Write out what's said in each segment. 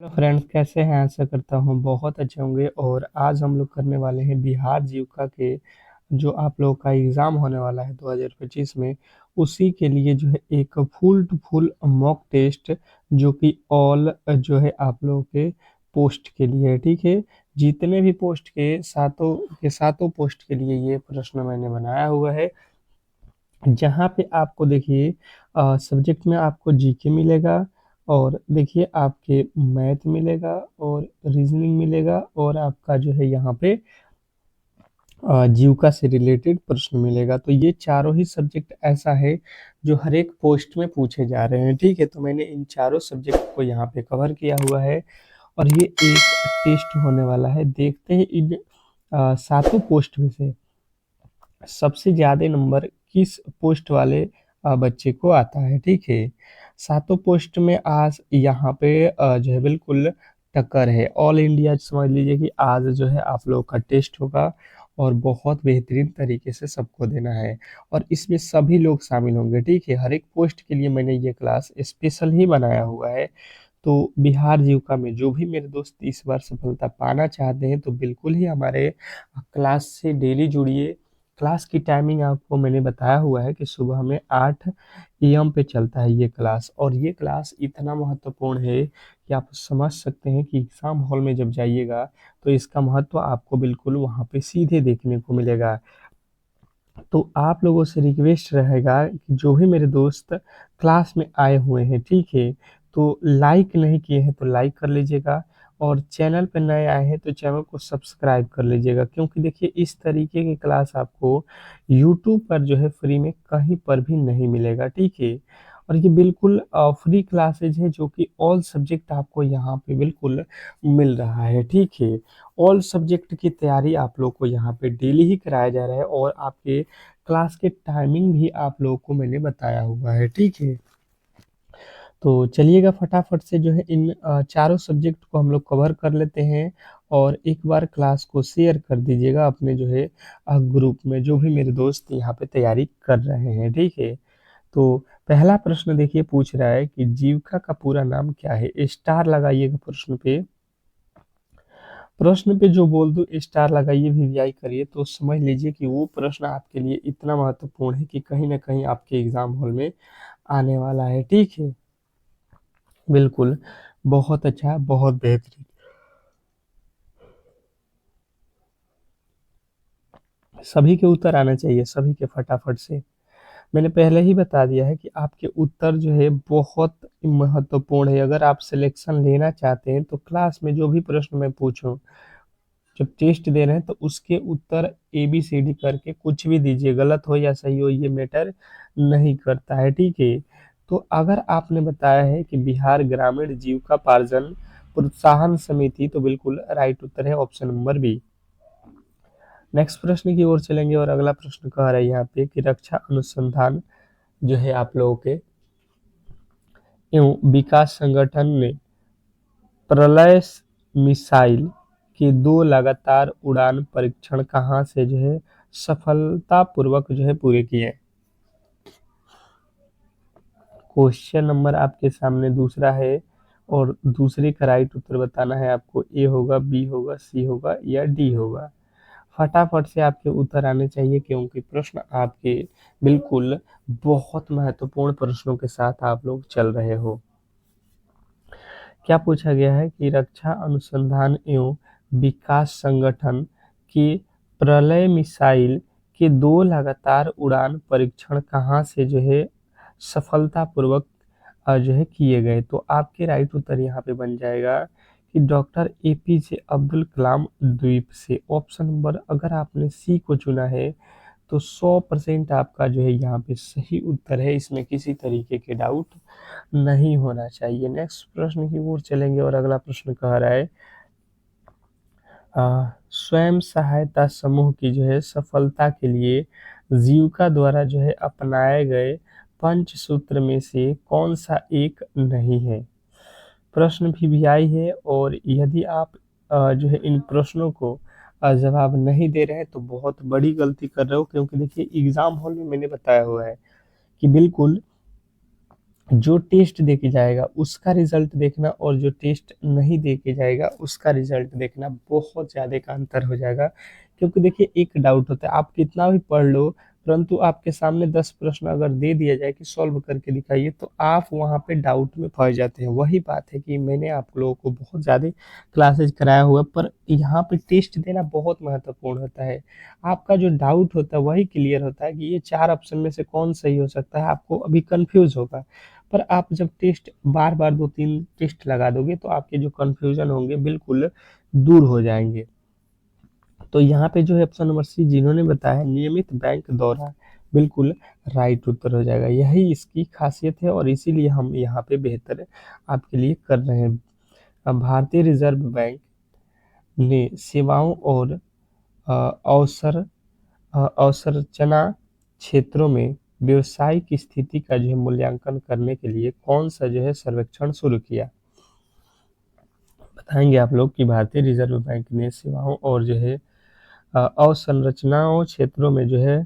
Hello friends, कैसे हैं? आशा करता हूँ बहुत अच्छे होंगे। और आज हम लोग करने वाले हैं बिहार जीविका के जो आप लोगों का एग्ज़ाम होने वाला है 2025 में, उसी के लिए जो है एक full to full mock test जो कि ऑल जो है आप लोगों के पोस्ट के लिए है। ठीक है, जितने भी पोस्ट के सातों पोस्ट के लिए ये प्रश्न मैंने बनाया हुआ है। जहाँ पे आपको देखिए सब्जेक्ट में आपको जीके मिलेगा, और देखिए आपके मैथ मिलेगा, और रीजनिंग मिलेगा, और आपका जो है यहाँ पे जीविका से रिलेटेड प्रश्न मिलेगा। तो ये चारों ही सब्जेक्ट ऐसा है जो हर एक पोस्ट में पूछे जा रहे हैं। ठीक है, तो मैंने इन चारों सब्जेक्ट को यहाँ पे कवर किया हुआ है, और ये एक टेस्ट होने वाला है। देखते हैं इन सातों पोस्ट में से सबसे ज़्यादा नंबर किस पोस्ट वाले बच्चे को आता है। ठीक है, सातों पोस्ट में आज यहाँ पे जो है बिल्कुल टक्कर है। ऑल इंडिया समझ लीजिए कि आज जो है आप लोगों का टेस्ट होगा, और बहुत बेहतरीन तरीके से सबको देना है, और इसमें सभी लोग शामिल होंगे। ठीक है, हर एक पोस्ट के लिए मैंने ये क्लास स्पेशल ही बनाया हुआ है। तो बिहार जीविका में जो भी मेरे दोस्त इस बार सफलता पाना चाहते हैं, तो बिल्कुल ही हमारे क्लास से डेली जुड़िए। क्लास की टाइमिंग आपको मैंने बताया हुआ है कि सुबह में 8 एम पे चलता है ये क्लास, और ये क्लास इतना महत्वपूर्ण है कि आप समझ सकते हैं कि एग्ज़ाम हॉल में जब जाइएगा तो इसका महत्व आपको बिल्कुल वहाँ पे सीधे देखने को मिलेगा। तो आप लोगों से रिक्वेस्ट रहेगा कि जो भी मेरे दोस्त क्लास में आए हुए हैं, ठीक है, तो लाइक नहीं किए हैं तो लाइक कर लीजिएगा, और चैनल पर नए आए हैं तो चैनल को सब्सक्राइब कर लीजिएगा, क्योंकि देखिए इस तरीके की क्लास आपको यूट्यूब पर जो है फ्री में कहीं पर भी नहीं मिलेगा। ठीक है, और ये बिल्कुल फ्री क्लासेज है जो कि ऑल सब्जेक्ट आपको यहाँ पे बिल्कुल मिल रहा है। ठीक है, ऑल सब्जेक्ट की तैयारी आप लोग को यहाँ पे डेली ही कराया जा रहा है, और आपके क्लास के टाइमिंग भी आप लोगों को मैंने बताया हुआ है। ठीक है, तो चलिएगा फटाफट से जो है इन चारों सब्जेक्ट को हम लोग कवर कर लेते हैं, और एक बार क्लास को शेयर कर दीजिएगा अपने जो है ग्रुप में, जो भी मेरे दोस्त यहाँ पे तैयारी कर रहे हैं। ठीक है, तो पहला प्रश्न देखिए पूछ रहा है कि जीविका का पूरा नाम क्या है। स्टार लगाइएगा प्रश्न पे। प्रश्न पे जो बोल दूं स्टार लगाइए, वीवीआई करिए, तो समझ लीजिए कि वो प्रश्न आपके लिए इतना महत्वपूर्ण है कि कहीं ना कहीं आपके एग्जाम हॉल में आने वाला है। ठीक है, बिल्कुल, बहुत अच्छा, बहुत बेहतरीन। सभी के उत्तर आना चाहिए, सभी के फटाफट से। मैंने पहले ही बता दिया है कि आपके उत्तर जो है बहुत महत्वपूर्ण है। अगर आप सिलेक्शन लेना चाहते हैं तो क्लास में जो भी प्रश्न मैं पूछूं, जब टेस्ट दे रहे हैं तो उसके उत्तर ए बी सी डी करके कुछ भी दीजिए, गलत हो या सही हो ये मैटर नहीं करता है। ठीक है, तो अगर आपने बताया है कि बिहार ग्रामीण जीविका पार्जन प्रोत्साहन समिति, तो बिल्कुल राइट उत्तर है ऑप्शन नंबर बी। नेक्स्ट प्रश्न की ओर चलेंगे, और अगला प्रश्न कह रहा है यहाँ पे कि रक्षा अनुसंधान जो है आप लोगों के एवं विकास संगठन ने प्रलय मिसाइल के 2 लगातार उड़ान परीक्षण कहाँ से जो है सफलतापूर्वक जो है पूरे किए। क्वेश्चन नंबर आपके सामने दूसरा है, और दूसरे का राइट उत्तर बताना है आपको। ए होगा, बी होगा, सी होगा, या डी होगा। फटाफट से आपके उत्तर आने चाहिए, क्योंकि प्रश्न आपके बिल्कुल बहुत महत्वपूर्ण प्रश्नों के साथ आप लोग चल रहे हो। क्या पूछा गया है कि रक्षा अनुसंधान एवं विकास संगठन के प्रलय मिसाइल के 2 लगातार उड़ान परीक्षण कहाँ से जो है सफलतापूर्वक जो है किए गए। तो आपके राइट उत्तर यहाँ पे बन जाएगा कि डॉक्टर एपीजे अब्दुल कलाम द्वीप से। ऑप्शन नंबर अगर आपने सी को चुना है तो 100% आपका जो है यहाँ पे सही उत्तर है, इसमें किसी तरीके के डाउट नहीं होना चाहिए। नेक्स्ट प्रश्न की ओर चलेंगे, और अगला प्रश्न कह रहा है स्वयं सहायता समूह की जो है सफलता के लिए जीविका द्वारा जो है अपनाए गए पंचसूत्र में से कौन सा एक नहीं है। प्रश्न वीवीआई है, और यदि आप जो है इन प्रश्नों को जवाब नहीं दे रहे हैं तो बहुत बड़ी गलती कर रहे हो, क्योंकि देखिए एग्जाम हॉल में मैंने बताया हुआ है कि बिल्कुल जो टेस्ट दे के जाएगा उसका रिजल्ट देखना और जो टेस्ट नहीं दे के जाएगा उसका रिजल्ट देखना, बहुत ज़्यादा का अंतर हो जाएगा। क्योंकि देखिए एक डाउट होता है, आप कितना भी पढ़ लो, परंतु आपके सामने 10 प्रश्न अगर दे दिया जाए कि सॉल्व करके दिखाइए, तो आप वहाँ पे डाउट में फंस जाते हैं। वही बात है कि मैंने आप लोगों को बहुत ज़्यादा क्लासेज कराया हुआ है, पर यहाँ पे टेस्ट देना बहुत महत्वपूर्ण होता है। आपका जो डाउट होता है वही क्लियर होता है कि ये 4 ऑप्शन में से कौन सही हो सकता है, आपको अभी कन्फ्यूज़ होगा। पर आप जब टेस्ट बार-बार 2-3 टेस्ट लगा दोगे तो आपके जो कन्फ्यूज़न होंगे बिल्कुल दूर हो जाएँगे। तो यहाँ पे जो है ऑप्शन नंबर सी जिन्होंने बताया नियमित बैंक दौरा, बिल्कुल राइट उत्तर हो जाएगा। यही इसकी खासियत है और इसीलिए हम यहाँ पे बेहतर आपके लिए कर रहे हैं। भारतीय रिज़र्व बैंक ने सेवाओं और अवसर अवसंरचना क्षेत्रों में व्यावसायिक स्थिति का जो है मूल्यांकन करने के लिए कौन-सा जो है सर्वेक्षण शुरू किया? बताएँगे आप लोग कि भारतीय रिज़र्व बैंक ने सेवाओं और जो है अवसंरचनाओं क्षेत्रों में जो है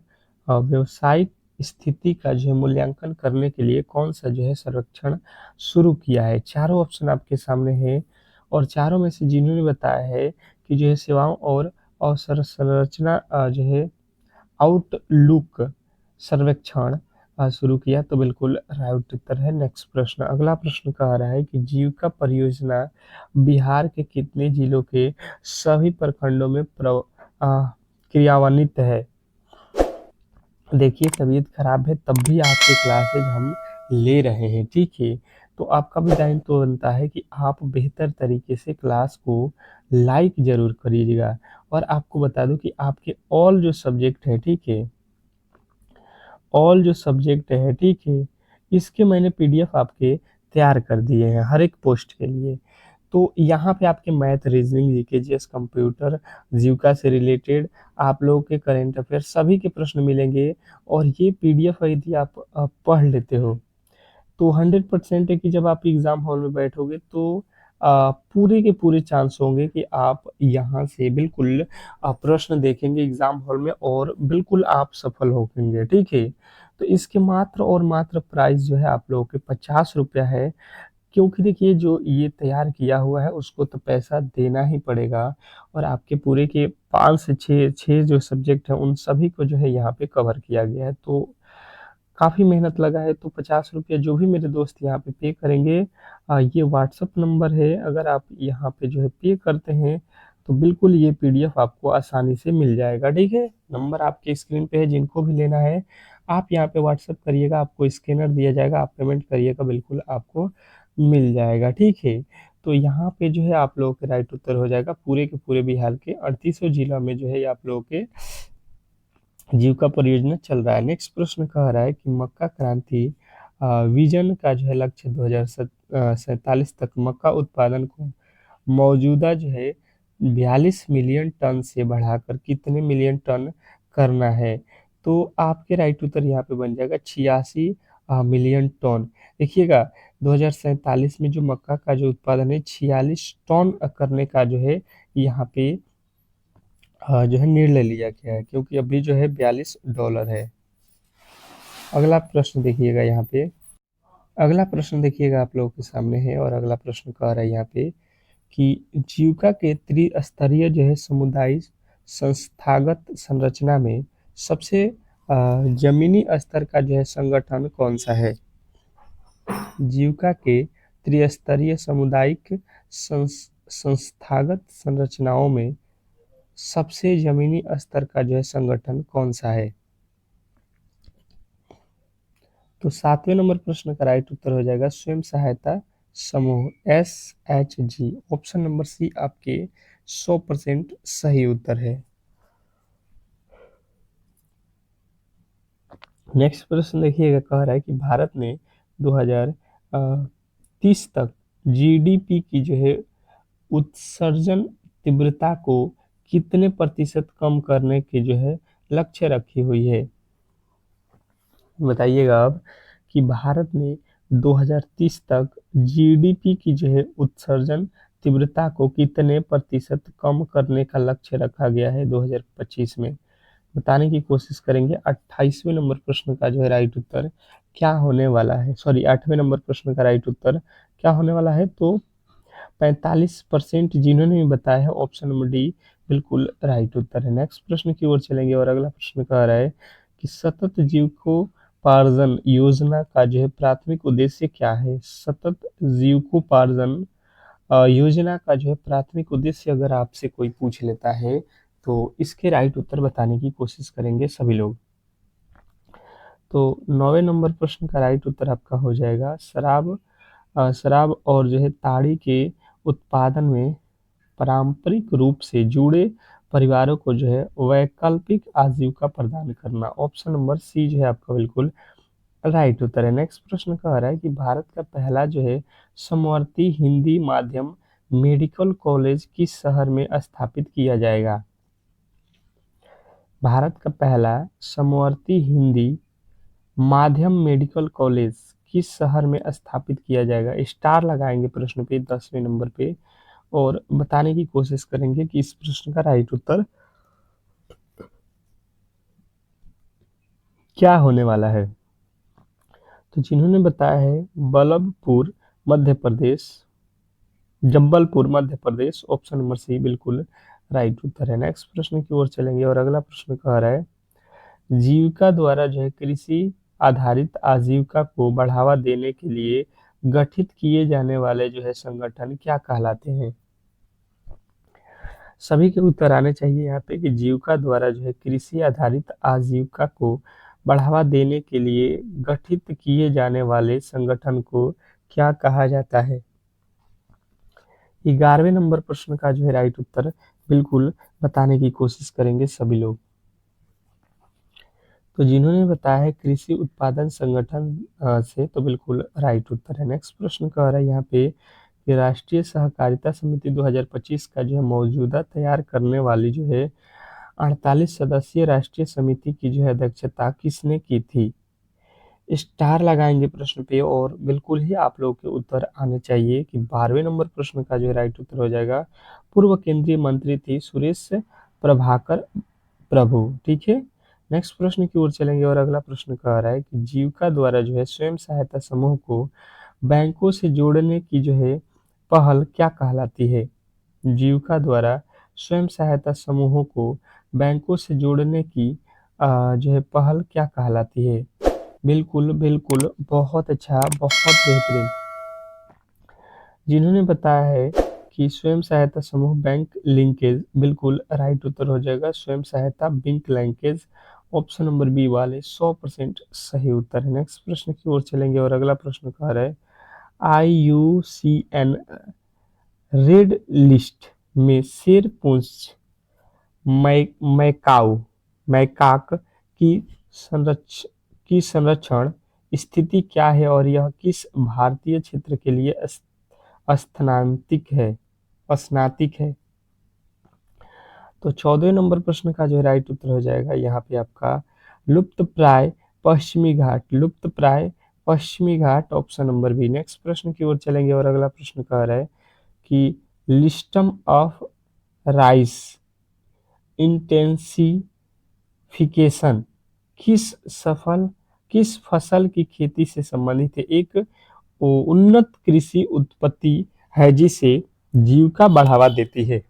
व्यावसायिक स्थिति का जो है मूल्यांकन करने के लिए कौन-सा जो है सर्वेक्षण शुरू किया है। चारों ऑप्शन आपके सामने हैं और चारों में से जिन्होंने बताया है कि जो है सेवाओं और अवसंरचना जो है आउटलुक सर्वेक्षण शुरू किया, तो बिल्कुल राइट उत्तर है। नेक्स्ट प्रश्न, अगला प्रश्न कह रहा है कि जीविका परियोजना बिहार के कितने जिलों के सभी प्रखंडों में क्रियान्वित है? देखिए तबीयत खराब है तब भी आपके क्लासेज हम ले रहे हैं, ठीक है? तो आपका भी दायित्व तो बनता है कि आप बेहतर तरीके से क्लास को लाइक ज़रूर करिएगा। और आपको बता दूँ कि आपके ऑल जो सब्जेक्ट है, ठीक है? ऑल जो सब्जेक्ट है, ठीक है? इसके मैंने पीडीएफ आपके तैयार कर दिए हैं हर एक पोस्ट के लिए। तो यहाँ पे आपके math, reasoning, GK, GS, computer, Jeevika से रिलेटेड आप लोगों के करंट अफेयर सभी के प्रश्न मिलेंगे। और ये पीडीएफ यदि आप पढ़ लेते हो तो 100% है कि जब आप एग्ज़ाम हॉल में बैठोगे तो पूरे के पूरे चांस होंगे कि आप यहाँ से बिल्कुल प्रश्न देखेंगे एग्ज़ाम हॉल में और बिल्कुल आप सफल होंगे, ठीक है? तो इसके मात्र और मात्र प्राइस जो है आप लोगों के ₹50 है। क्योंकि देखिए जो ये तैयार किया हुआ है उसको तो पैसा देना ही पड़ेगा और आपके पूरे के 5 से 6 जो सब्जेक्ट हैं उन सभी को जो है यहाँ पे कवर किया गया है। तो काफ़ी मेहनत लगा है, तो ₹50 जो भी मेरे दोस्त यहाँ पे पे करेंगे, ये व्हाट्सएप नंबर है, अगर आप यहाँ पे जो है पे करते हैं तो बिल्कुल ये पीडीएफ आपको आसानी से मिल जाएगा, ठीक है? नंबर आपके स्क्रीन पे है, जिनको भी लेना है आप यहाँ पे व्हाट्सएप करिएगा, आपको स्कैनर दिया जाएगा, आप पेमेंट करिएगा, बिल्कुल आपको मिल जाएगा, ठीक है? तो यहाँ पे जो है आप लोगों के राइट उत्तर हो जाएगा, पूरे के पूरे बिहार के 3800 जिला में जो है ये आप लोगों के जीविका परियोजना चल रहा है। नेक्स्ट प्रश्न कह रहा है कि मक्का क्रांति विजन का जो है लक्ष्य 2047 तक मक्का उत्पादन को मौजूदा जो है 42 मिलियन टन से बढ़ाकर कितने मिलियन टन करना है? तो आपके राइट उत्तर यहाँ पे बन जाएगा 86 मिलियन टन। देखिएगा 2047 में जो मक्का का जो उत्पादन है 46 टन करने का जो है यहाँ पे जो है निर्णय लिया गया है, क्योंकि अभी जो है $42 है। अगला प्रश्न देखिएगा यहाँ पे, अगला प्रश्न देखिएगा आप लोगों के सामने है और अगला प्रश्न कह रहा है यहाँ पे कि जीविका के त्रिस्तरीय जो है समुदाय संस्थागत संरचना में सबसे जमीनी स्तर का जो है संगठन कौन सा है? जीविका के त्रिस्तरीय सामुदायिक संस्थागत संरचनाओं में सबसे जमीनी स्तर का जो है संगठन कौन सा है? तो 7वें नंबर प्रश्न का राइट उत्तर हो जाएगा स्वयं सहायता समूह, SHG। ऑप्शन नंबर सी आपके 100% सही उत्तर है। नेक्स्ट प्रश्न देखिएगा, कह रहा है कि भारत ने 2030 तक जीडीपी की जो है उत्सर्जन तीव्रता को कितने प्रतिशत कम करने की जो है लक्ष्य रखी हुई है? बताइएगा अब कि भारत ने 2030 तक जीडीपी की जो है उत्सर्जन तीव्रता को कितने प्रतिशत कम करने का लक्ष्य रखा गया है 2025 में? बताने की कोशिश करेंगे। 28वें नंबर प्रश्न का जो है राइट उत्तर क्या होने वाला है, सॉरी 8वें नंबर प्रश्न का राइट उत्तर क्या होने वाला है, तो 45% जिन्होंने भी बताया है ऑप्शन नंबर डी बिल्कुल राइट उत्तर है। नेक्स्ट प्रश्न की ओर चलेंगे और अगला प्रश्न कह रहा है कि सतत जीविकोपार्जन योजना का जो है प्राथमिक उद्देश्य क्या है। सतत जीविकोपार्जन योजना का जो है प्राथमिक उद्देश्य अगर आपसे कोई पूछ लेता है तो इसके राइट उत्तर बताने की कोशिश करेंगे सभी लोग। तो 9वें नंबर प्रश्न का राइट उत्तर आपका हो जाएगा शराब और जो है ताड़ी के उत्पादन में पारंपरिक रूप से जुड़े परिवारों को जो है वैकल्पिक आजीविका प्रदान करना। ऑप्शन नंबर सी जो है आपका बिल्कुल राइट उत्तर है। नेक्स्ट प्रश्न कह रहा है कि भारत का पहला जो है समवर्ती हिंदी माध्यम मेडिकल कॉलेज किस शहर में स्थापित किया जाएगा। भारत का पहला समवर्ती हिंदी माध्यम मेडिकल कॉलेज किस शहर में स्थापित किया जाएगा। स्टार लगाएंगे प्रश्न पे 10वें नंबर पे और बताने की कोशिश करेंगे कि इस प्रश्न का राइट उत्तर क्या होने वाला है। तो जिन्होंने बताया है Ballabhpur Madhya Pradesh, जब्बलपुर Madhya Pradesh, option number C बिल्कुल राइट उत्तर है। नेक्स्ट प्रश्न की ओर चलेंगे और अगला प्रश्न कह रहा है जीविका द्वारा जो है कृषि आधारित आजीविका को बढ़ावा देने के लिए गठित किए जाने वाले जो है संगठन क्या कहलाते हैं। सभी के उत्तर आने चाहिए यहाँ पे कि जीविका द्वारा जो है कृषि आधारित आजीविका को बढ़ावा देने के लिए गठित किए जाने वाले संगठन को क्या कहा जाता है। 11वें नंबर प्रश्न का जो है राइट उत्तर बिल्कुल बताने की कोशिश करेंगे सभी लोग। तो जिन्होंने बताया है कृषि उत्पादन संगठन से तो बिल्कुल राइट उत्तर है। नेक्स्ट प्रश्न कह रहा है यहाँ पे कि राष्ट्रीय सहकारिता समिति 2025 का जो है मौजूदा तैयार करने वाली जो है 48 सदस्यीय राष्ट्रीय समिति की जो है अध्यक्षता किसने की थी। स्टार लगाएंगे प्रश्न पे और बिल्कुल ही आप लोग के उत्तर आने चाहिए कि 12वें नंबर प्रश्न का जो राइट उत्तर हो जाएगा पूर्व केंद्रीय मंत्री थी सुरेश प्रभाकर प्रभु। ठीक है, नेक्स्ट प्रश्न की ओर चलेंगे और अगला प्रश्न कह रहा है कि जीविका द्वारा जो है स्वयं सहायता समूह को बैंकों से जोड़ने की जो है पहल क्या कहलाती है। जीविका द्वारा स्वयं सहायता समूहों को बैंकों से जोड़ने की जो है पहल क्या कहलाती है। बिल्कुल बिल्कुल बहुत अच्छा, बहुत बेहतरीन। जिन्होंने बताया है कि स्वयं सहायता समूह बैंक लिंकेज बिल्कुल राइट उत्तर हो जाएगा स्वयं सहायता bank linkage, option number B वाले 100% सही उत्तर है। नेक्स्ट प्रश्न की ओर चलेंगे और अगला प्रश्न कह रहा है IUCN रेड लिस्ट में शेरपूंछ मैकाऊ मैकाक की संरक्षण स्थिति क्या है और यह किस भारतीय क्षेत्र के लिए स्नातिक है। तो 14वें नंबर प्रश्न का जो राइट उत्तर हो जाएगा यहाँ पे आपका लुप्त प्राय पश्चिमी घाट, ऑप्शन नंबर बी। नेक्स्ट प्रश्न की ओर चलेंगे और अगला प्रश्न कह रहा है कि लिस्टम ऑफ राइस इंटेंसिफिकेशन किस फसल की खेती से संबंधित है। एक उन्नत कृषि उत्पत्ति है जिसे जीविका बढ़ावा देती है।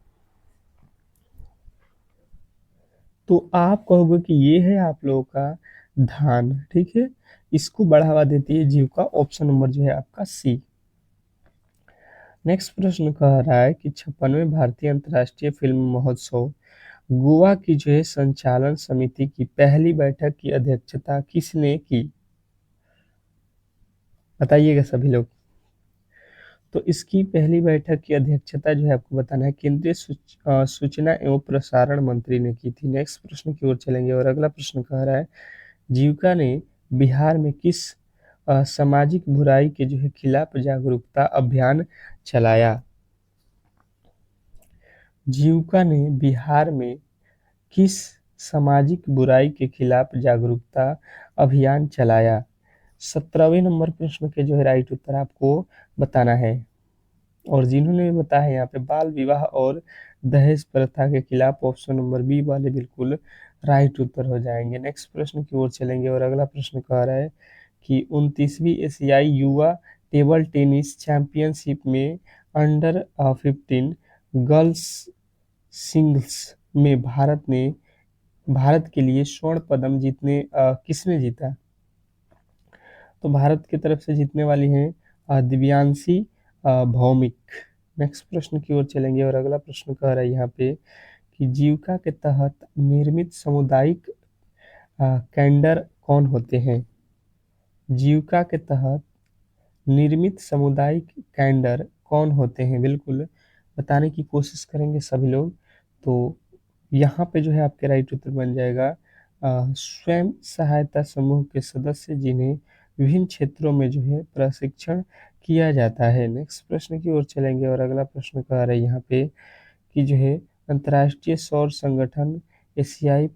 तो आप कहोगे कि ये है आप लोगों का धान, ठीक है, इसको बढ़ावा देती है जीविका, ऑप्शन नंबर जो है आपका सी। नेक्स्ट प्रश्न कह रहा है कि 56वें भारतीय अंतर्राष्ट्रीय फिल्म महोत्सव गोवा की जो है संचालन समिति की पहली बैठक की अध्यक्षता किसने की। बताइएगा सभी लोग। तो इसकी पहली बैठक की अध्यक्षता जो है आपको बताना है केंद्रीय सूचना एवं प्रसारण मंत्री ने की थी। नेक्स्ट प्रश्न की ओर चलेंगे और अगला प्रश्न कह रहा है जीविका ने बिहार में किस सामाजिक बुराई के जो है खिलाफ जागरूकता अभियान चलाया। जीविका ने बिहार में किस सामाजिक बुराई के खिलाफ जागरूकता अभियान चलाया। 17वें नंबर प्रश्न के जो है राइट उत्तर आपको बताना है और जिन्होंने बताया है यहाँ पे बाल विवाह और दहेज प्रथा के खिलाफ, ऑप्शन नंबर बी वाले बिल्कुल राइट उत्तर हो जाएंगे। नेक्स्ट प्रश्न की ओर चलेंगे और अगला प्रश्न कह रहा है कि 29वीं एशियाई युवा टेबल टेनिस चैंपियनशिप में अंडर 15 गर्ल्स सिंगल्स में भारत के लिए स्वर्ण पदक किसने जीता? तो भारत की तरफ से जीतने वाली हैं दिव्यांशी भौमिक। नेक्स्ट प्रश्न की ओर चलेंगे और अगला प्रश्न कह रहा है यहाँ पे कि जीविका के तहत निर्मित सामुदायिक कैलेंडर कौन होते हैं? जीविका के तहत निर्मित सामुदायिक कैलेंडर कौन होते हैं? बिल्कुल बताने की कोशिश करेंगे सभी लोग। तो यहाँ पे जो है आपके राइट उत्तर बन जाएगा स्वयं सहायता समूह के सदस्य जिन्हें विभिन्न क्षेत्रों में जो है प्रशिक्षण किया जाता है। नेक्स्ट प्रश्न की ओर चलेंगे और अगला प्रश्न कह रहा है यहाँ पे कि जो है अंतर्राष्ट्रीय सौर संगठन एशियाई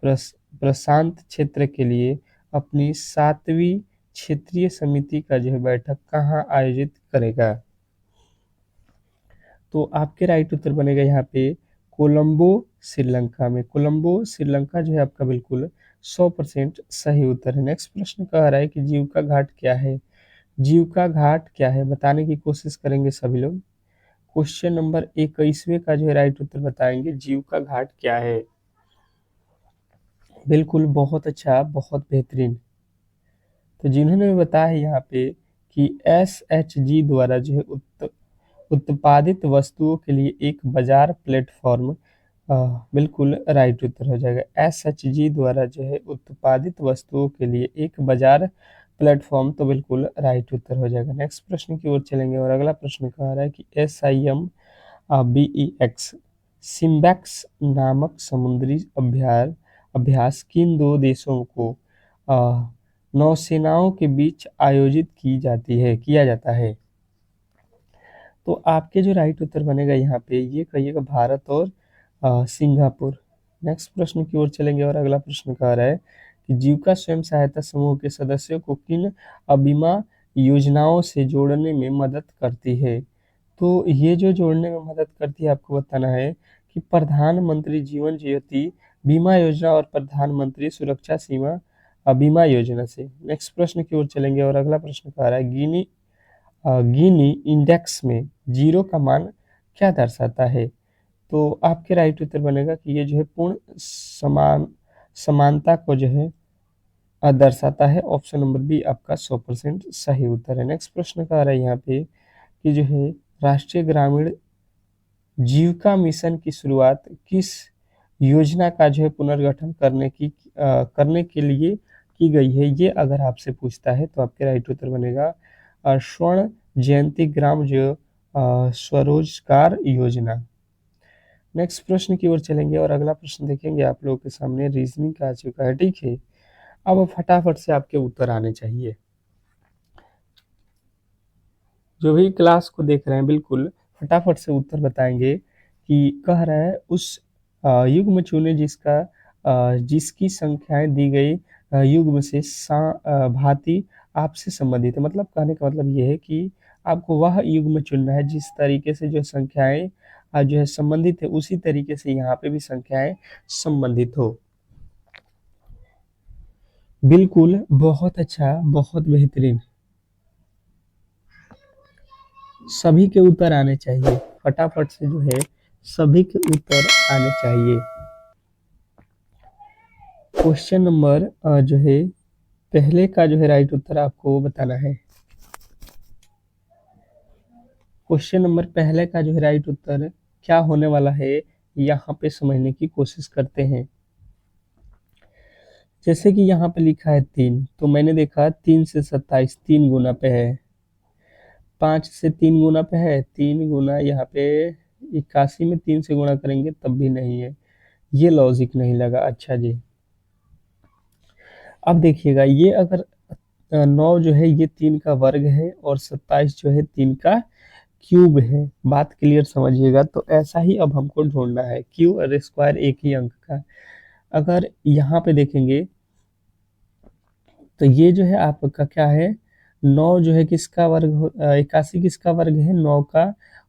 प्रशांत क्षेत्र के लिए अपनी 7वीं क्षेत्रीय समिति का जो है बैठक कहाँ आयोजित करेगा? तो आपके राइट उत्तर बनेगा यहाँ पे कोलंबो श्रीलंका में। कोलंबो श्रीलंका जो है आपका बिल्कुल 100% सही उत्तर है। नेक्स्ट प्रश्न कह रहा है कि जीविका घाट क्या है? जीविका घाट क्या है बताने की कोशिश करेंगे सभी लोग। क्वेश्चन नंबर 21वें का जो है राइट उत्तर बताएंगे जीविका घाट क्या है। बिल्कुल बहुत अच्छा, बहुत बेहतरीन। तो जिन्होंने बताया है यहाँ पे कि SHG द्वारा जो है उत्पादित वस्तुओं के लिए एक बाजार प्लेटफॉर्म, बिल्कुल राइट उत्तर हो जाएगा। SHG द्वारा जो है उत्पादित वस्तुओं के लिए एक बाजार प्लेटफॉर्म, तो बिल्कुल राइट उत्तर हो जाएगा। नेक्स्ट प्रश्न की ओर चलेंगे और अगला प्रश्न कह रहा है कि SIMBEX सिम्बैक्स नामक समुद्री अभ्यास किन दो देशों को नौसेनाओं के बीच आयोजित किया जाता है? तो आपके जो राइट उत्तर बनेगा यहाँ पे ये कहिएगा भारत और सिंगापुर। नेक्स्ट प्रश्न की ओर चलेंगे और अगला प्रश्न कह रहा है कि जीविका स्वयं सहायता समूह के सदस्यों को किन बीमा योजनाओं से जोड़ने में मदद करती है? तो ये जो जोड़ने में मदद करती है आपको बताना है कि प्रधानमंत्री जीवन ज्योति बीमा योजना और प्रधानमंत्री सुरक्षा सीमा बीमा योजना से। नेक्स्ट प्रश्न की ओर चलेंगे और अगला प्रश्न कह रहा है गिनी इंडेक्स में 0 का मान क्या दर्शाता है? तो आपके राइट उत्तर बनेगा कि ये जो है पूर्ण समानता को जो है दर्शाता है। ऑप्शन नंबर बी आपका 100% सही उत्तर है। नेक्स्ट प्रश्न कह रहा है यहाँ पे कि जो है राष्ट्रीय ग्रामीण जीविका मिशन की शुरुआत किस योजना का जो है पुनर्गठन करने के लिए की गई है? ये अगर आपसे पूछता है तो आपके राइट उत्तर बनेगा स्वर्ण जयंती ग्राम जो स्वरोजगार योजना। नेक्स्ट प्रश्न की ओर चलेंगे और अगला प्रश्न देखेंगे आप लोगों के सामने रीजनिंग का आ चुका है, ठीक है। अब फटाफट से आपके उत्तर आने चाहिए। जो भी क्लास को देख रहे हैं बिल्कुल फटाफट से उत्तर बताएंगे कि कह रहा है उस युग्म चुने जिसकी संख्याएं दी गई युग्म से भांति आपसे संबंधित है। मतलब कहने का मतलब ये है कि आपको वह युग्म चुनना है जिस तरीके से जो संख्याएं जो है संबंधित है उसी तरीके से यहाँ पे भी संख्याएं संबंधित हो। बिल्कुल बहुत अच्छा, बहुत बेहतरीन। सभी के उत्तर आने चाहिए फटाफट से, जो है सभी के उत्तर आने चाहिए। क्वेश्चन नंबर जो है पहले का जो है राइट उत्तर आपको बताना है। क्वेश्चन नंबर पहले का जो है राइट उत्तर क्या होने वाला है यहाँ पे समझने की कोशिश करते हैं। जैसे कि यहाँ पे लिखा है 3, तो मैंने देखा 3 से 27 3 गुना पे है, 5 से 3 गुना पे है 3 गुना, यहाँ पे 81 में 3 से गुणा करेंगे तब भी नहीं है, ये लॉजिक नहीं लगा। अच्छा जी, अब देखिएगा ये अगर 9 जो है ये 3 का वर्ग है और 27 जो है 3 का क्यूब है, बात क्लियर समझिएगा। तो ऐसा ही अब हमको ढूंढना है, क्यू और स्क्वायर एक ही अंक का। अगर यहाँ पे देखेंगे तो ये जो है आपका क्या है 9 जो है किसका वर्ग 81 किसका वर्ग है 9 का,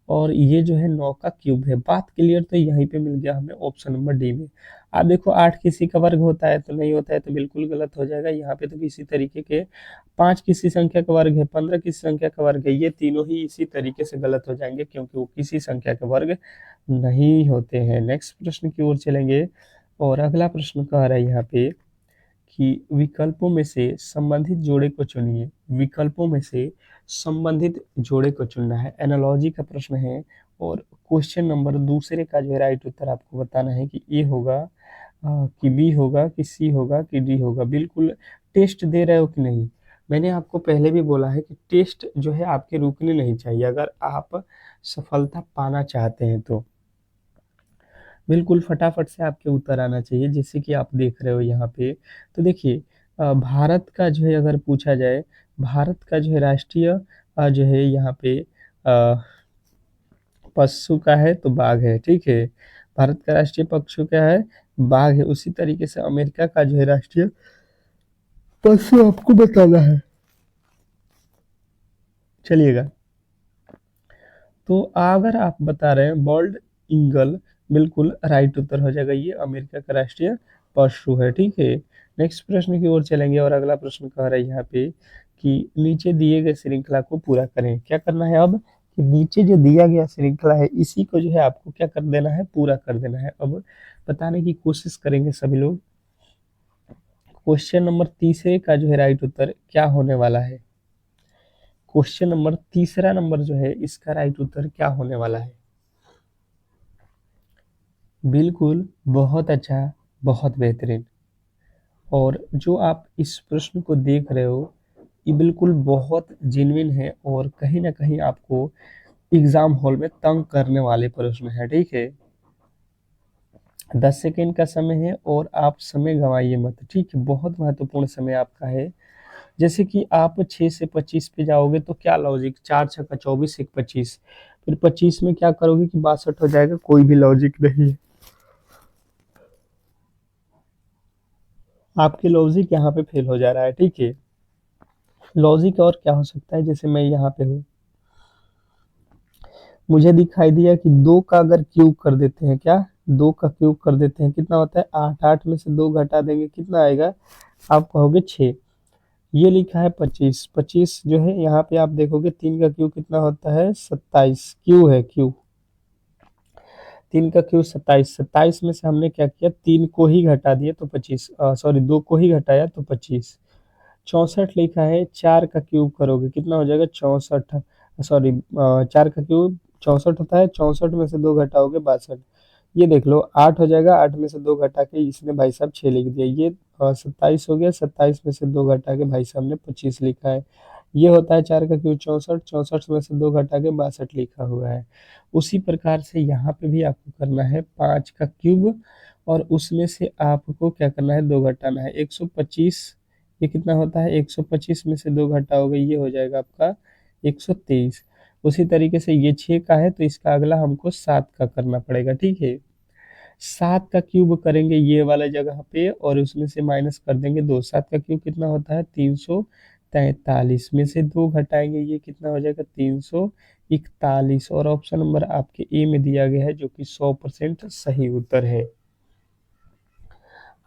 और ये जो है 9 का क्यूब है। बात क्लियर? तो यहीं पे मिल गया हमें ऑप्शन नंबर डी में। आप देखो 8 किसी का वर्ग होता है तो नहीं होता है, तो बिल्कुल गलत हो जाएगा। यहाँ पे तो किसी तरीके के 5 किसी संख्या का वर्ग है, 15 किसी संख्या का वर्ग है, ये तीनों ही इसी तरीके से गलत हो जाएंगे क्योंकि वो किसी संख्या के वर्ग नहीं होते हैं। नेक्स्ट प्रश्न की ओर चलेंगे और अगला प्रश्न कह रहा है यहाँ पे कि विकल्पों में से संबंधित जोड़े को चुनिए। विकल्पों में से संबंधित जोड़े को चुनना है, एनालॉजी का प्रश्न है। और क्वेश्चन नंबर दूसरे का जो है राइट उत्तर आपको बताना है कि ए होगा कि बी होगा कि सी होगा कि डी होगा। बिल्कुल टेस्ट दे रहे हो कि नहीं? मैंने आपको पहले भी बोला है कि टेस्ट जो है आपके रुकने नहीं चाहिए अगर आप सफलता पाना चाहते हैं तो। बिल्कुल फटाफट से आपके उत्तर आना चाहिए, जैसे कि आप देख रहे हो यहाँ पे। तो देखिए भारत का जो है अगर पूछा जाए, भारत का जो है राष्ट्रीय जो है यहाँ पे पशु का है तो बाघ है, ठीक है। भारत का राष्ट्रीय पशु क्या है? बाघ है। उसी तरीके से अमेरिका का जो है राष्ट्रीय पशु आपको बताना है, चलिएगा। तो अगर आप बता रहे हैं बॉल्ड ईगल, बिल्कुल राइट उत्तर हो जाएगा, ये अमेरिका का राष्ट्रीय पशु है, ठीक है। नेक्स्ट प्रश्न की ओर चलेंगे और अगला प्रश्न कह रहा है यहाँ पे कि नीचे दिए गए श्रृंखला को पूरा करें। क्या करना है अब कि नीचे जो दिया गया श्रृंखला है इसी को जो है आपको क्या कर देना है? पूरा कर देना है। अब बताने की कोशिश करेंगे सभी लोग। क्वेश्चन नंबर तीसरे का जो है राइट उत्तर क्या होने वाला है? क्वेश्चन नंबर तीसरा नंबर जो है इसका राइट उत्तर क्या होने वाला है? बिल्कुल, बहुत अच्छा, बहुत बेहतरीन। और जो आप इस प्रश्न को देख रहे हो ये बिल्कुल बहुत जेन्युइन है और कहीं ना कहीं आपको एग्जाम हॉल में तंग करने वाले प्रश्न है, ठीक है। 10 सेकेंड का समय है और आप समय गंवाइए मत, ठीक है। बहुत महत्वपूर्ण समय आपका है। जैसे कि आप 6 से 25 पे जाओगे तो क्या लॉजिक, 4 छक्का 24 1 25, फिर 25 में क्या करोगे कि 62 हो जाएगा, कोई भी लॉजिक नहीं है। आपके लॉजिक यहाँ पे फेल हो जा रहा है, ठीक है। लॉजिक और क्या हो सकता है? जैसे मैं यहाँ पे हूँ, मुझे दिखाई दिया कि 2 का अगर क्यूब कर देते हैं, क्या 2 का क्यूब कर देते हैं कितना होता है? 8। 8 में से 2 घटा देंगे कितना आएगा? आप कहोगे 6। ये लिखा है 25। 25 जो है यहाँ पे आप देखोगे 3 का क्यूब कितना होता है? 27। क्यू है, क्यू। 3 का क्यूब 27। 27 में से हमने क्या किया? 3 को ही घटा दिया तो 25, सॉरी 2 को ही घटाया तो 25। 64 लिखा है, 4 का क्यूब करोगे कितना हो जाएगा? 64। सॉरी 4 का क्यूब 64 होता है, 64 में से 2 घटाओगे 62। ये देख लो 8 हो जाएगा, 8 में से 2 घटा के इसने भाई साहब 6 लिख दिया। ये 27 हो गया, 27 में से 2 घटा के भाई साहब ने 25 लिखा है। ये होता है 4 का क्यूब 64, 64 में से 2 घटा के 62 लिखा हुआ है। उसी प्रकार से यहाँ पे भी आपको करना है 5 का क्यूब और उसमें से आपको क्या करना है? 2 घटाना है। 125 ये कितना होता है? 125 में से 2 घटाओगे ये हो जाएगा आपका 123। उसी तरीके से ये 6 का है तो इसका अगला हमको 7 का करना पड़ेगा, ठीक है। 7 का क्यूब करेंगे ये वाला जगह पे और उसमें से माइनस कर देंगे 2। 7 का क्यूब कितना होता है? 343 में से 2 घटाएंगे ये कितना हो जाएगा? 341। और ऑप्शन नंबर आपके ए में दिया गया है जो कि 100% सही उत्तर है।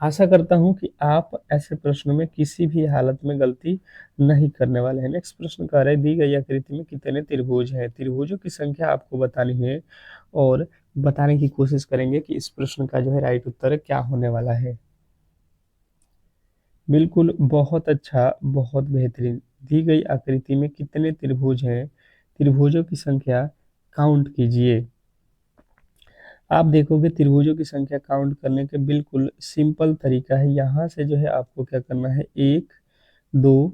आशा करता हूं कि आप ऐसे प्रश्नों में किसी भी हालत में गलती नहीं करने वाले हैं। नेक्स्ट प्रश्न कह रहे हैं दी गई आकृति में कितने त्रिभुज हैं? त्रिभुजों की संख्या आपको बतानी है और बताने की कोशिश करेंगे कि इस प्रश्न का जो है राइट उत्तर क्या होने वाला है। बिल्कुल, बहुत अच्छा, बहुत बेहतरीन। दी गई आकृति में कितने त्रिभुज हैं? त्रिभुजों की संख्या काउंट कीजिए। आप देखोगे त्रिभुजों की संख्या काउंट करने के बिल्कुल सिंपल तरीका है। यहाँ से जो है आपको क्या करना है? 1 2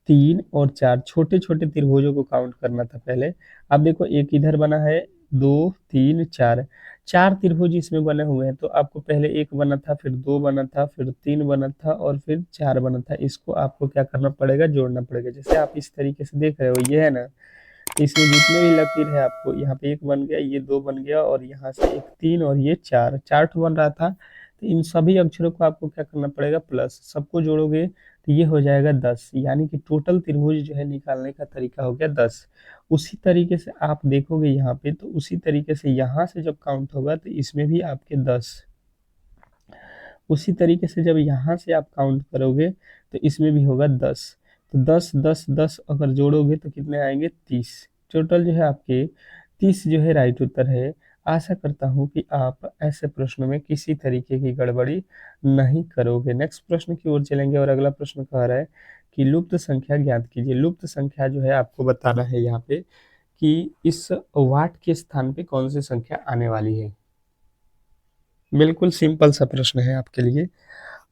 3 और 4 छोटे छोटे त्रिभुजों को काउंट करना था पहले। अब देखो एक इधर बना है, 2 3 4, 4 त्रिभुज इसमें बने हुए हैं। तो आपको पहले 1 बना था, फिर 2 बना था, फिर 3 बना था और फिर 4 बना था। इसको आपको क्या करना पड़ेगा? जोड़ना पड़ेगा। जैसे आप इस तरीके से देख रहे हो, ये है ना, इसमें जितने भी लकीर है आपको यहाँ पे 1 बन गया, ये 2 बन गया और यहाँ से एक 3 और ये 4 4 ठो बन रहा था। तो इन सभी अक्षरों को आपको क्या करना पड़ेगा, प्लस, सबको जोड़ोगे तो ये हो जाएगा 10, यानी कि टोटल त्रिभुज जो है निकालने का तरीका हो गया 10। उसी तरीके से आप देखोगे यहाँ पे, तो उसी तरीके से यहाँ से जब काउंट होगा तो इसमें भी आपके 10, उसी तरीके से जब यहाँ से आप काउंट करोगे तो इसमें भी होगा 10। तो 10 10 10 अगर जोड़ोगे तो कितने आएंगे, 30। टोटल जो है आपके 30 जो है राइट उत्तर है। आशा करता हूँ कि आप ऐसे प्रश्नों में किसी तरीके की गड़बड़ी नहीं करोगे। नेक्स्ट प्रश्न की ओर चलेंगे और अगला प्रश्न कह रहा है कि लुप्त संख्या ज्ञात कीजिए। लुप्त संख्या जो है आपको बताना है यहाँ पे कि इस वाट के स्थान पे कौन सी संख्या आने वाली है। बिल्कुल सिंपल सा प्रश्न है आपके लिए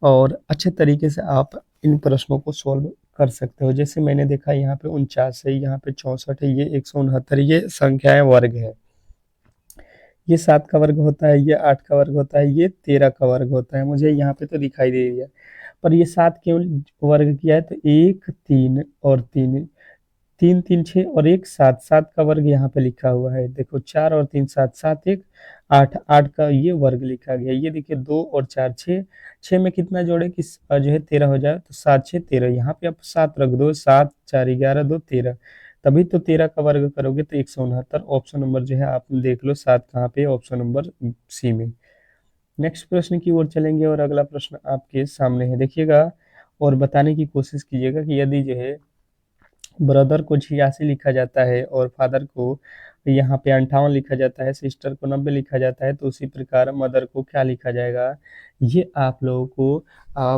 और अच्छे तरीके से आप इन प्रश्नों को सॉल्व कर सकते हो। जैसे मैंने देखा यहाँ पे 49 है, यहाँ पे 64 है, ये 169, ये संख्याएं वर्ग है। ये 7 का वर्ग होता है, ये 8 का वर्ग होता है, ये 13 का वर्ग होता है। मुझे यहाँ पे तो दिखाई दे रही है, पर ये 7 क्यों वर्ग किया है, तो 1 3 और 3, 3 3 6 और 1 7, 7 का वर्ग यहाँ पे लिखा हुआ है। देखो 4 और 3 7, 7 1 8, 8 का ये वर्ग लिखा गया। ये देखिए 2 और 4 6, 6 में कितना जोड़े कि जो है 13 हो जाए, तो 7 6 13। यहाँ पे आप 7 रख दो, 7 4 11 2 13, तभी तो 13 का वर्ग करोगे तो 169। ऑप्शन नंबर जो है आप देख लो 7 कहाँ पे, ऑप्शन नंबर सी में। नेक्स्ट प्रश्न की ओर चलेंगे और अगला प्रश्न आपके सामने है, देखिएगा और बताने की कोशिश कीजिएगा कि यदि जो है ब्रदर को 86 लिखा जाता है और फादर को यहाँ पे 58 लिखा जाता है, सिस्टर को 90 लिखा जाता है, तो उसी प्रकार मदर को क्या लिखा जाएगा, ये आप लोगों को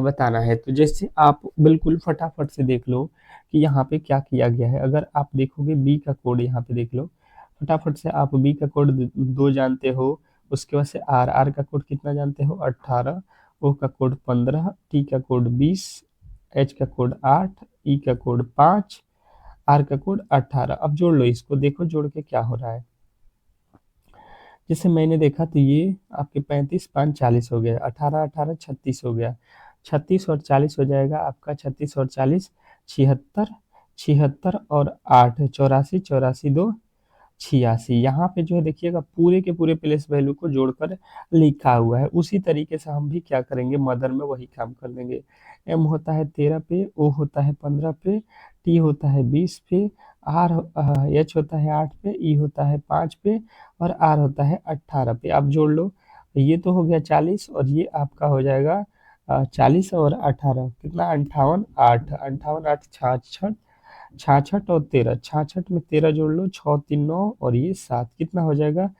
बताना है। तो जैसे आप बिल्कुल फटाफट से देख लो कि यहाँ पे क्या किया गया है। अगर आप देखोगे बी का कोड यहाँ पे देख लो फटाफट से, आप बी का कोड 2 जानते हो, उसके बाद से आर, आर का कोड कितना जानते हो, 18, ओ का कोड 15, टी का कोड 20, एच का कोड 8, ई का कोड 5, आर का कोड 18। अब जोड़ लो इसको, देखो जोड़ के क्या हो रहा है। जैसे मैंने देखा तो ये आपके 35 5 40 हो गया, 18 18 36 हो गया, 36 और 40 हो जाएगा आपका, 36 और 40 76, 76 और 8 84, 84 2 86। यहाँ पे जो है देखिएगा पूरे के पूरे प्लेस वैल्यू को जोड़कर लिखा हुआ है। उसी तरीके से हम भी क्या करेंगे, मदर में वही काम कर लेंगे। एम होता है 13 पे, ओ होता है 15 पे, टी होता है 20 पे, आर एच होता है 8 पे, ई होता है 5 पे और आर होता है 18 पे। आप जोड़ लो, ये तो हो गया 40 और ये आपका हो जाएगा 40 और 18 कितना, 58 8, 58 8 66, 66 और 13, 66 में 13 जोड़ लो, 6 3 9 और ये 7, कितना हो जाएगा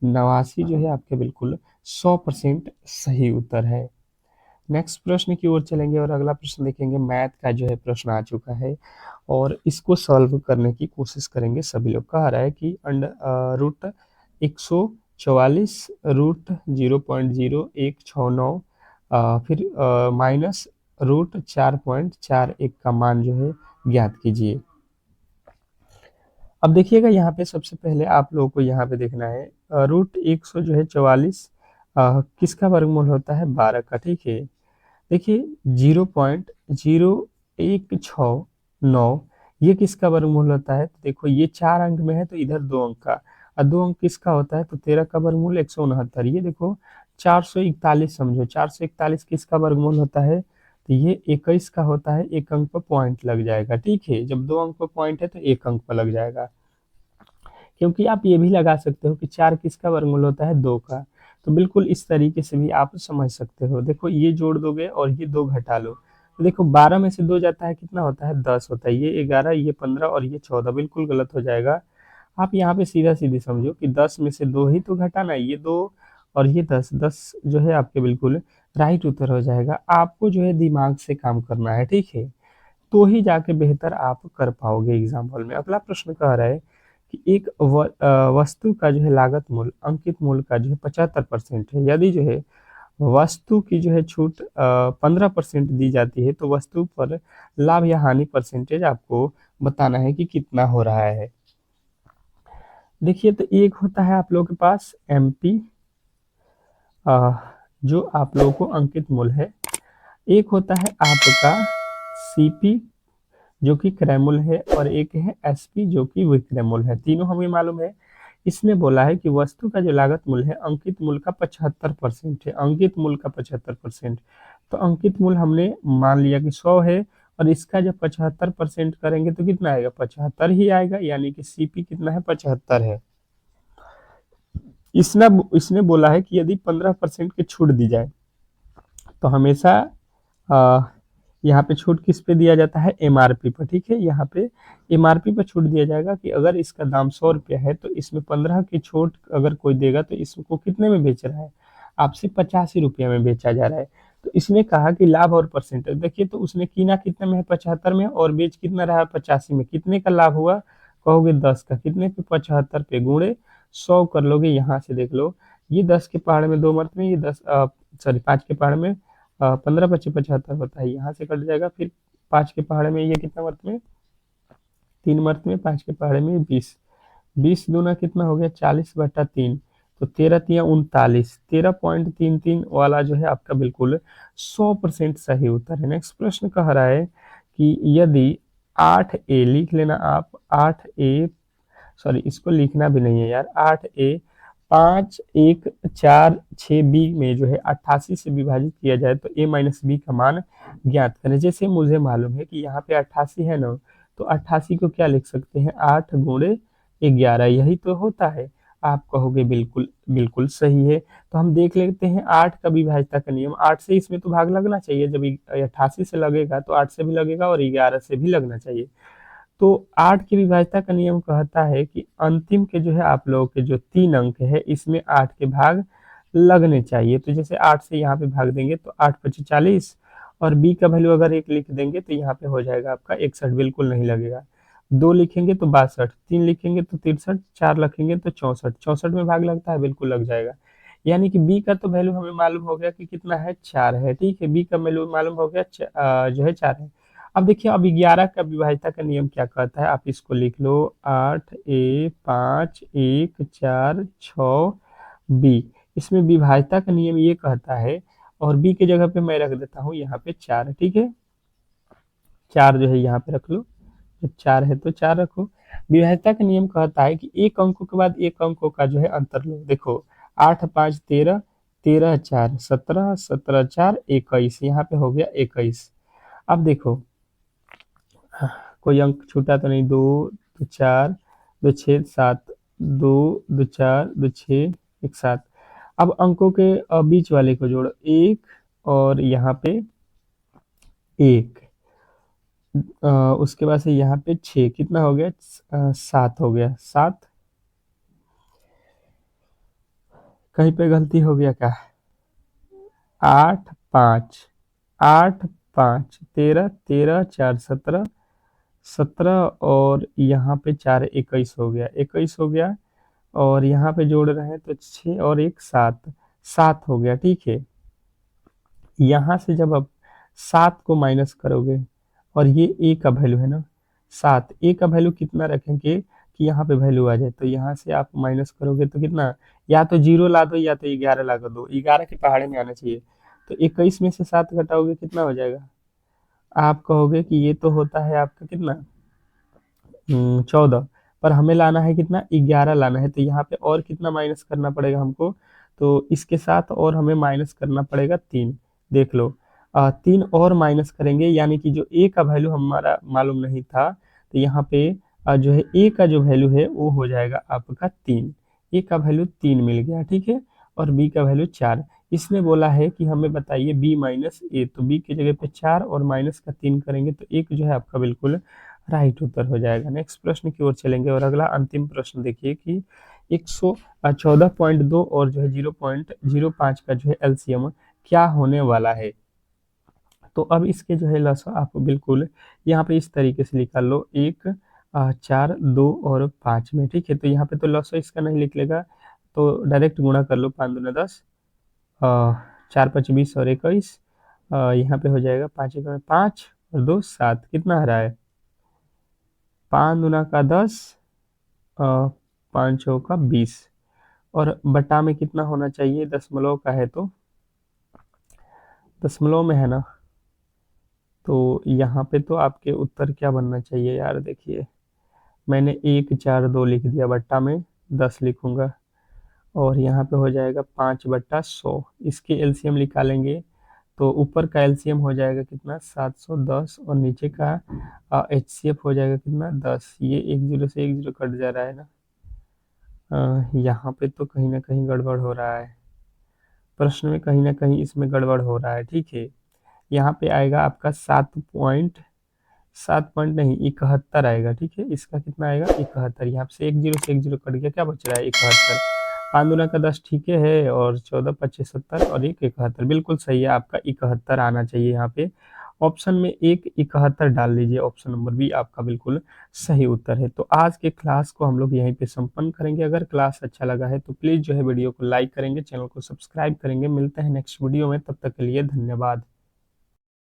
89, जो है आपके बिल्कुल 100% सही उत्तर है। नेक्स्ट प्रश्न की ओर चलेंगे और अगला प्रश्न देखेंगे। मैथ का जो है प्रश्न आ चुका है और इसको सॉल्व करने की कोशिश करेंगे सभी लोग। कह रहा है कि रूट 144 रूट 0.0169 फिर माइनस रूट 4.41 का मान जो है ज्ञात कीजिए। अब देखिएगा यहाँ पे सबसे पहले आप लोगों को यहाँ पे देखना है रूट 100 जो है 44 किसका वर्गमूल होता है, 12 का। ठीक है, देखिए 0.0169 ये किसका वर्गमूल होता है, तो देखो ये 4 अंक में है तो इधर 2 अंक का, और 2 अंक किसका होता है, तो 13 का वर्गमूल 169। ये देखो 441 समझो, 441 किसका वर्गमूल होता है, तो ये 21 का होता है। 1 अंक पर पॉइंट लग जाएगा। ठीक है, जब 2 अंक पर पॉइंट है तो 1 अंक पर लग जाएगा। क्योंकि आप ये भी लगा सकते हो कि 4 किसका वर्गमूल होता है, 2 का। तो बिल्कुल इस तरीके से भी आप समझ सकते हो। देखो ये जोड़ दोगे और ये 2 घटा लो, तो देखो 12 में से 2 जाता है, कितना होता है, 10 होता है। ये 11, ये 15 और ये 14, बिल्कुल गलत हो जाएगा। आप यहाँ पे सीधा सीधी समझो कि 10 में से 2 ही तो घटाना है, ये 2 और ये 10, 10 जो है आपके बिल्कुल राइट उत्तर हो जाएगा। आपको जो है दिमाग से काम करना है, ठीक है, तो ही जाके बेहतर आप कर पाओगे एग्जाम हॉल में। अगला प्रश्न कह रहा है कि एक वस्तु का जो है लागत मूल्य अंकित मूल्य का जो है 75% है। यदि जो है वस्तु की जो है छूट 15% दी जाती है, तो वस्तु पर लाभ या हानि परसेंटेज आपको बताना है कि कितना हो रहा है। देखिए, तो एक होता है आप लोगों के पास एमपी जो आप लोगों को अंकित मूल्य है, एक होता है आपका सीपी जो कि क्रय मूल्य है, और एक है एसपी जो कि विक्रय मूल्य है। तीनों हमें मालूम है इसने बोला है कि वस्तु का जो लागत मूल्य है अंकित मूल्य का 75% है, अंकित मूल्य का 75%। तो अंकित मूल्य हमने मान लिया कि 100 है, और इसका जब 75% करेंगे तो कितना आएगा, 75 ही आएगा, यानी कि सीपी कितना है, 75 है। इसने इसने बोला है कि यदि 15% की छूट दी जाए तो हमेशा आ, यहाँ पे छूट किस पे दिया जाता है, एमआरपी पर। ठीक है, यहाँ पे एमआरपी पर छूट दिया जाएगा कि अगर इसका दाम 100 रुपया है तो इसमें 15 की छूट अगर कोई देगा तो इसको कितने में बेच रहा है, आपसे 85 रुपया में बेचा जा रहा है। तो इसने कहा कि लाभ और परसेंटेज देखिए, तो उसने कीना कितने में है, 75 में, और बेच कितना रहा, 85 में। कितने का लाभ हुआ, कहोगे 10 का, कितने पे, 75 पे, गुणे 100 कर लोगे। यहाँ से देख लो, ये 10 के पहाड़ में 2 मर्त में, ये 5 के पहाड़ में 15 पच्चीस 75 होता है, यहाँ से कट जाएगा। फिर 5 के पहाड़े में ये कितना मर्त में, 3 मर्त में, 5 के पहाड़े में 20, 20 दूना कितना हो गया, 40/3। तो 13×3 = 39, 13.33 वाला जो है आपका बिल्कुल 100% सही उत्तर है। नेक्स्ट प्रश्न कह रहा है कि यदि 8A, लिख लेना आप, 8A, सॉरी इसको लिखना भी नहीं है यार, 8A 5 1 4 6 बी में जो है 88 से विभाजित किया जाए तो a माइनस बी का मान ज्ञात करें। जैसे मुझे मालूम है कि यहाँ पे 88 है ना, तो 88 को क्या लिख सकते हैं, 8 × 11, यही तो होता है। आप कहोगे बिल्कुल बिल्कुल सही है। तो हम देख लेते हैं 8 का विभाज्यता का नियम, 8 से इसमें तो भाग लगना चाहिए, जब 88 से लगेगा तो 8 से भी लगेगा और 11 से भी लगना चाहिए। तो 8 की विभाज्यता का नियम कहता है कि अंतिम के जो है आप लोगों के जो 3 अंक है इसमें 8 के भाग लगने चाहिए। तो जैसे 8 से यहाँ पे भाग देंगे तो 8 × 5 = 40, और बी का वैल्यू अगर 1 लिख देंगे तो यहाँ पे हो जाएगा आपका 61, बिल्कुल नहीं लगेगा। 2 लिखेंगे तो 62, 3 लिखेंगे तो 63, 4 लिखेंगे तो 64, 64 में भाग लगता है, बिल्कुल लग जाएगा। यानी कि बी का तो वैल्यू हमें मालूम हो गया कि कितना है, 4 है। ठीक है, बी का वैल्यू मालूम हो गया, जो है 4 है। अब देखिए, अब 11 का विभाज्यता का नियम क्या कहता है, आप इसको लिख लो, 8A 5 1 4 6 बी। इसमें विभाज्यता का नियम ये कहता है, और बी के जगह पे मैं रख देता हूँ यहाँ पे 4। ठीक है, 4 जो है यहाँ पे रख लो, जब 4 है तो 4 रखो। विभाज्यता का नियम कहता है कि एक अंकों के बाद एक अंकों का जो है अंतर लो। देखो, 8 5 13, 13 4 17, 17 4 21, यहाँ पे हो गया 21। अब देखो, कोई अंक छूटा तो नहीं, 2 2 4 2 6 7, 2 2 4 2 6 1 7। अब अंकों के बीच वाले को जोड़ो, 1 और यहाँ पे 1, उसके बाद से यहाँ पे 6, कितना हो गया, 7 हो गया, 7। कहीं पे गलती हो गया क्या, 8 5 8 5 13, 13 4 17, 17, और यहाँ पे 4 21 हो गया, 21 हो गया। और यहाँ पे जोड़ रहे हैं तो 6 और 1 7, 7 हो गया। ठीक है, यहाँ से जब आप 7 को माइनस करोगे, और ये ए का वैल्यू है ना 7, ए का वैल्यू कितना रखेंगे कि यहाँ पे वैल्यू आ जाए, तो यहाँ से आप माइनस करोगे तो कितना, या तो 0 ला दो या तो 11 ला दो, 11 के पहाड़े में आना चाहिए। तो 21 में से 7 घटाओगे कितना हो जाएगा, आप कहोगे कि ये तो होता है आपका कितना, 14, पर हमें लाना है कितना, 11 लाना है। तो यहाँ पे और कितना माइनस करना पड़ेगा हमको, तो इसके साथ और हमें माइनस करना पड़ेगा 3। देख लो, 3 और माइनस करेंगे, यानी कि जो ए का वैल्यू हमारा मालूम नहीं था, तो यहाँ पे जो है ए का जो वैल्यू है वो हो जाएगा आपका 3। ए का वैल्यू 3 मिल गया। ठीक है, और बी का वैल्यू 4। इसने बोला है कि हमें बताइए बी माइनस ए, तो बी की जगह पे 4 और माइनस का 3 करेंगे तो एक जो है आपका बिल्कुल राइट उत्तर हो जाएगा। नेक्स्ट प्रश्न की ओर चलेंगे, और अगला अंतिम प्रश्न देखिए कि 114.2 और जो है 0.05 का जो है एलसीएम क्या होने वाला है। तो अब इसके जो है लसा आप बिल्कुल यहाँ पे इस तरीके से निकाल लो, 1 4 2 और 5 में। ठीक है, तो यहाँ पे तो लसा इसका नहीं लिख लेगा, तो डायरेक्ट गुणा कर लो, 5 दूना 10, 4 5 20 और 21, यहाँ पे हो जाएगा 5 1 5 और 2 7, कितना आ रहा है, 5 दूना का 10, 5 चौ का 20, और बटा में कितना होना चाहिए, दशमलव का है तो दशमलव में है ना, तो यहाँ पे तो आपके उत्तर क्या बनना चाहिए यार, देखिए मैंने 1 4 2 लिख दिया, बट्टा में 10 लिखूंगा और यहाँ पे हो जाएगा 5/100। इसके एलसीएम निकालेंगे तो ऊपर का एलसीएम हो जाएगा कितना 710 और नीचे का एचसीएफ हो जाएगा कितना 10। ये एक जीरो से एक जीरो कट जा रहा है ना। यहाँ पे तो कहीं ना कहीं गड़बड़ हो रहा है, प्रश्न में कहीं ना कहीं इसमें गड़बड़ हो रहा है। ठीक है, यहाँ पे आएगा आपका 7 पॉइंट नहीं 71 आएगा। ठीक है, इसका कितना आएगा 71। यहाँ से एक जीरो कट गया, क्या बच रहा है 71। 5 दूना का 10 ठीक है, और 14 25 70 और एक 71, बिल्कुल सही है। आपका 71 आना चाहिए यहाँ पे। ऑप्शन में एक 71 डाल लीजिए, ऑप्शन नंबर बी आपका बिल्कुल सही उत्तर है। तो आज के क्लास को हम लोग यहीं पे संपन्न करेंगे। अगर क्लास अच्छा लगा है तो प्लीज़ जो है वीडियो को लाइक करेंगे, चैनल को सब्सक्राइब करेंगे। मिलते हैं नेक्स्ट वीडियो में, तब तक के लिए धन्यवाद।